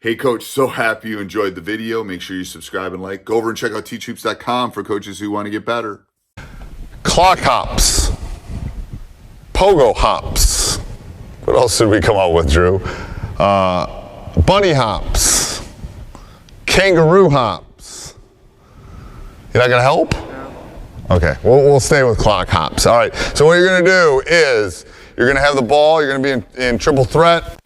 Hey coach, so happy you enjoyed the video. Make sure you subscribe and like. Go over and check out teachhoops.com for coaches who want to get better. Clock hops, pogo hops. What else did we come out with, Drew? Bunny hops, kangaroo hops. You're not gonna help? No. Okay, we'll stay with clock hops. All right, so what you're gonna do is you're gonna have the ball, you're gonna be in triple threat,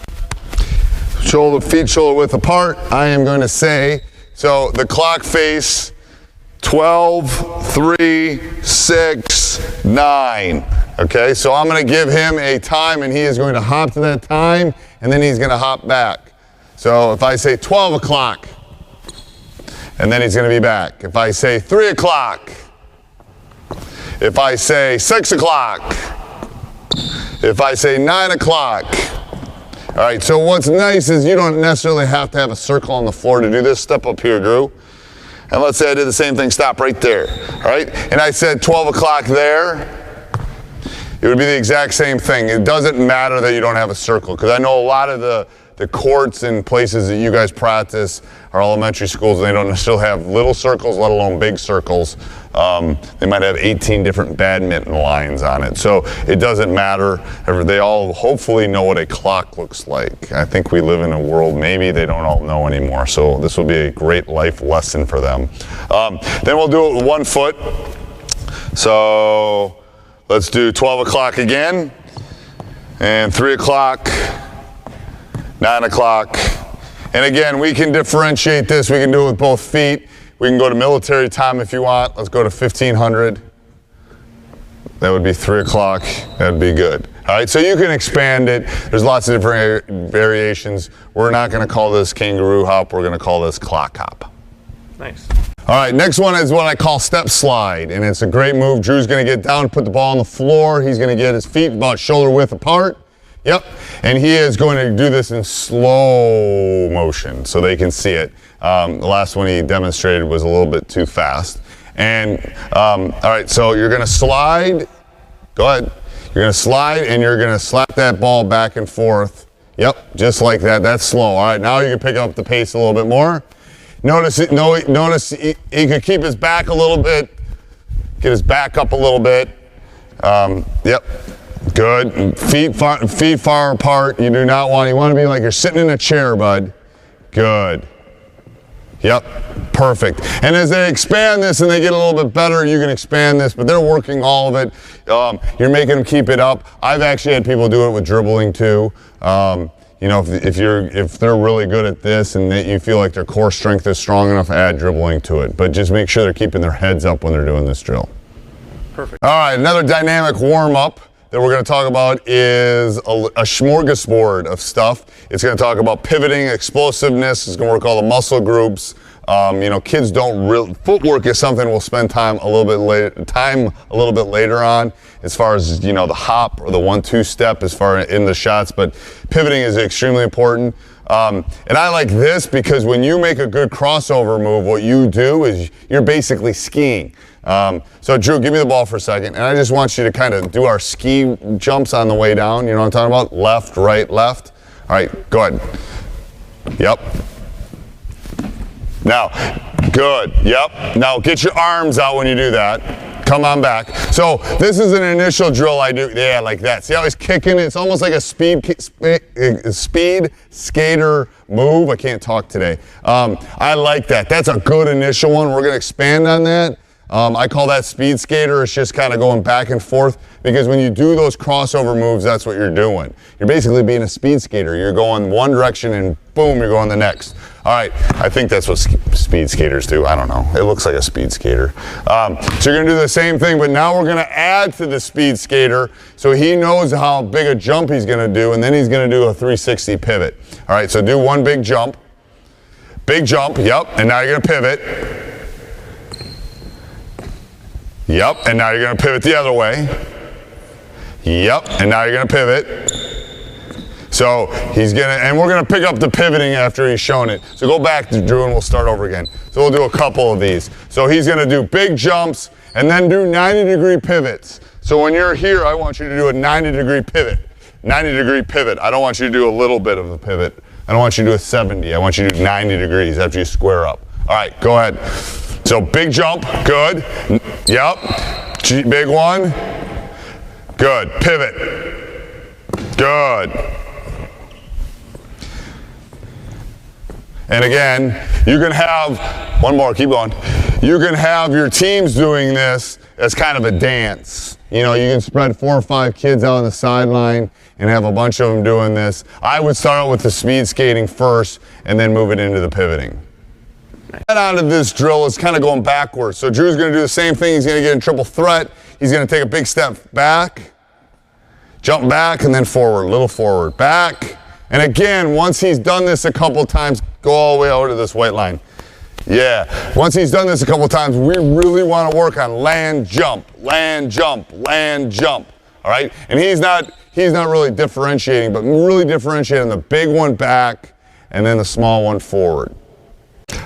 feet shoulder width apart. I am going to say, so the clock face, 12, 3, 6, 9. Okay, so I'm going to give him a time and he is going to hop to that time and then he's going to hop back. So if I say 12 o'clock and then he's going to be back. If I say 3 o'clock, if I say 6 o'clock, if I say 9 o'clock. All right, so what's nice is you don't necessarily have to have a circle on the floor to do this. Step up here, Drew. And let's say I did the same thing, stop right there. All right, and I said 12 o'clock there. It would be the exact same thing. It doesn't matter that you don't have a circle, because I know a lot of the courts and places that you guys practice are elementary schools, and they don't necessarily have little circles, let alone big circles. They might have 18 different badminton lines on it. So it doesn't matter. They all hopefully know what a clock looks like. I think we live in a world maybe they don't all know anymore. So this will be a great life lesson for them. Then we'll do it with 1 foot. So let's do 12 o'clock again, and 3 o'clock, 9 o'clock. And again, we can differentiate this. We can do it with both feet. We can go to military time if you want. Let's go to 1500. That would be 3 o'clock. That would be good. All right, so you can expand it. There's lots of different variations. We're not going to call this kangaroo hop. We're going to call this clock hop. Nice. All right, next one is what I call step slide, and it's a great move. Drew's going to get down, put the ball on the floor. He's going to get his feet about shoulder width apart. Yep, and he is going to do this in slow motion so they can see it. The last one he demonstrated was a little bit too fast. And, all right, so you're going to slide. Go ahead. You're going to slide, and you're going to slap that ball back and forth. Yep, just like that. That's slow. All right, now you can pick up the pace a little bit more. Notice he could keep his back a little bit, get his back up a little bit. Yep. Good. Feet far apart. You want to be like you're sitting in a chair, bud. Good. Yep. Perfect. And as they expand this and they get a little bit better, you can expand this, but they're working all of it. You're making them keep it up. I've actually had people do it with dribbling too. You know, if they're really good at this and you feel like their core strength is strong enough, add dribbling to it. But just make sure they're keeping their heads up when they're doing this drill. Perfect. All right, another dynamic warm-up that we're going to talk about is a smorgasbord of stuff. It's going to talk about pivoting, explosiveness. It's going to work all the muscle groups. You know, kids don't really. Footwork is something we'll spend time a little bit later on, as far as the hop or the 1-2 step as far in the shots. But pivoting is extremely important. And I like this because when you make a good crossover move, what you do is you're basically skiing. So Drew, give me the ball for a second, and I just want you to kind of do our ski jumps on the way down. You know what I'm talking about? Left, right, left. All right, go ahead. Yep. Now, good. Yep. Now get your arms out when you do that. Come on back. So this is an initial drill I do. Yeah, like that. See how he's kicking? It's almost like a speed skater move. I can't talk today. I like that. That's a good initial one. We're going to expand on that. I call that speed skater. It's just kind of going back and forth, because when you do those crossover moves, that's what you're doing. You're basically being a speed skater. You're going one direction and boom, you're going the next. All right, I think that's what speed skaters do. I don't know. It looks like a speed skater. So you're going to do the same thing, but now we're going to add to the speed skater so he knows how big a jump he's going to do, and then he's going to do a 360 pivot. All right, so do one big jump. Big jump, yep, and now you're going to pivot. Yep, and now you're going to pivot the other way. Yep, and now you're going to pivot. So and we're going to pick up the pivoting after he's shown it. So go back to Drew and we'll start over again. So we'll do a couple of these. So he's going to do big jumps and then do 90-degree pivots. So when you're here, I want you to do a 90-degree pivot. 90-degree pivot. I don't want you to do a little bit of the pivot. I don't want you to do a 70. I want you to do 90 degrees after you square up. All right, go ahead. So big jump, good. Yep, big one. Good, pivot. Good. And again, you can have, one more, keep going. You can have your teams doing this as kind of a dance. You know, you can spread 4 or 5 kids out on the sideline and have a bunch of them doing this. I would start out with the speed skating first and then move it into the pivoting. Head out of this drill is kind of going backwards. So Drew's going to do the same thing. He's going to get in triple threat. He's going to take a big step back, jump back, and then forward, little forward, back. And again, once he's done this a couple times, go all the way over to this white line. Yeah, once he's done this a couple times, we really want to work on land, jump, land, jump, land, jump. All right, and he's not really differentiating, but really differentiating the big one back and then the small one forward.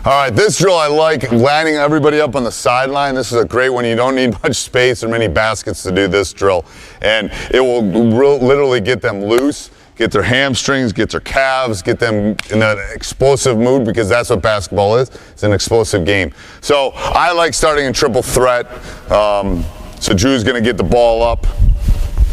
All right, this drill I like, lining everybody up on the sideline. This is a great one. You don't need much space or many baskets to do this drill, and it will literally get them loose, get their hamstrings, get their calves, get them in that explosive mood, because that's what basketball is. It's an explosive game. So I like starting in triple threat. So Drew's going to get the ball up.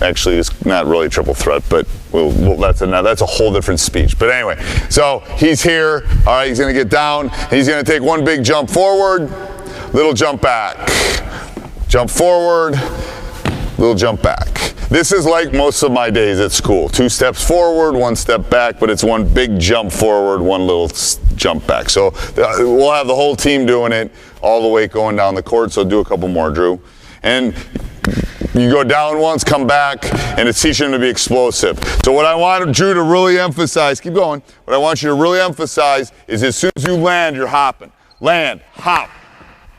Actually, it's not really triple threat, but that's a whole different speech. But anyway, so he's here. All right, he's going to get down. He's going to take one big jump forward, little jump back. Jump forward, little jump back. This is like most of my days at school. 2 steps forward, 1 step back, but it's one big jump forward, 1 little jump back. So we'll have the whole team doing it all the way going down the court. So do a couple more, Drew. And you go down once, come back, and it's teaching them to be explosive. So what I want Drew to really emphasize, keep going, what I want you to really emphasize is as soon as you land, you're hopping. Land, hop.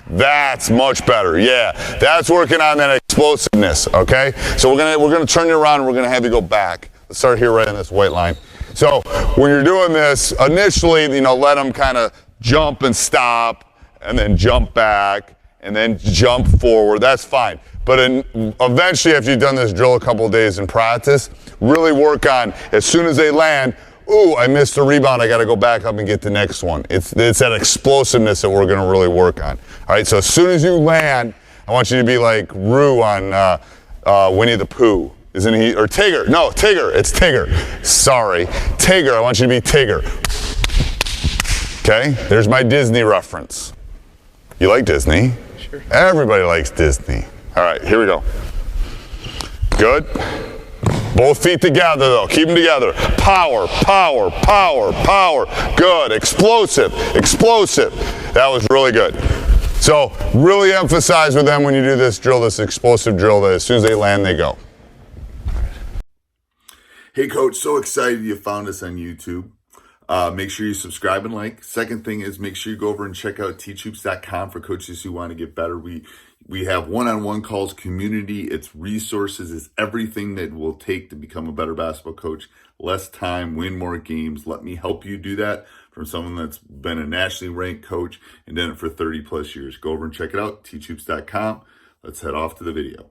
That's much better, yeah. That's working on that explosiveness, okay? So we're gonna turn you around and we're gonna have you go back. Let's start here right on this white line. So when you're doing this, initially, let them kind of jump and stop, and then jump back, and then jump forward. That's fine. But eventually, after you've done this drill a couple of days in practice, really work on, as soon as they land, ooh, I missed the rebound, I got to go back up and get the next one. It's that explosiveness that we're going to really work on. All right, so as soon as you land, I want you to be like Roo on Winnie the Pooh. Isn't he? Or Tigger. No, Tigger. It's Tigger. Sorry. Tigger. I want you to be Tigger. Okay? There's my Disney reference. You like Disney? Sure. Everybody likes Disney. All right, here we go. Good. Both feet together, though. Keep them together. Power, power, power, power. Good. Explosive, explosive. That was really good. So really emphasize with them when you do this drill, this explosive drill, that as soon as they land, they go. Hey, Coach, so excited you found us on YouTube. Make sure you subscribe and like. Second thing is make sure you go over and check out Teachhoops.com for coaches who want to get better. We have one-on-one calls, community, it's resources, it's everything that will take to become a better basketball coach. Less time, win more games. Let me help you do that from someone that's been a nationally ranked coach and done it for 30 plus years. Go over and check it out, Teachhoops.com. Let's head off to the video.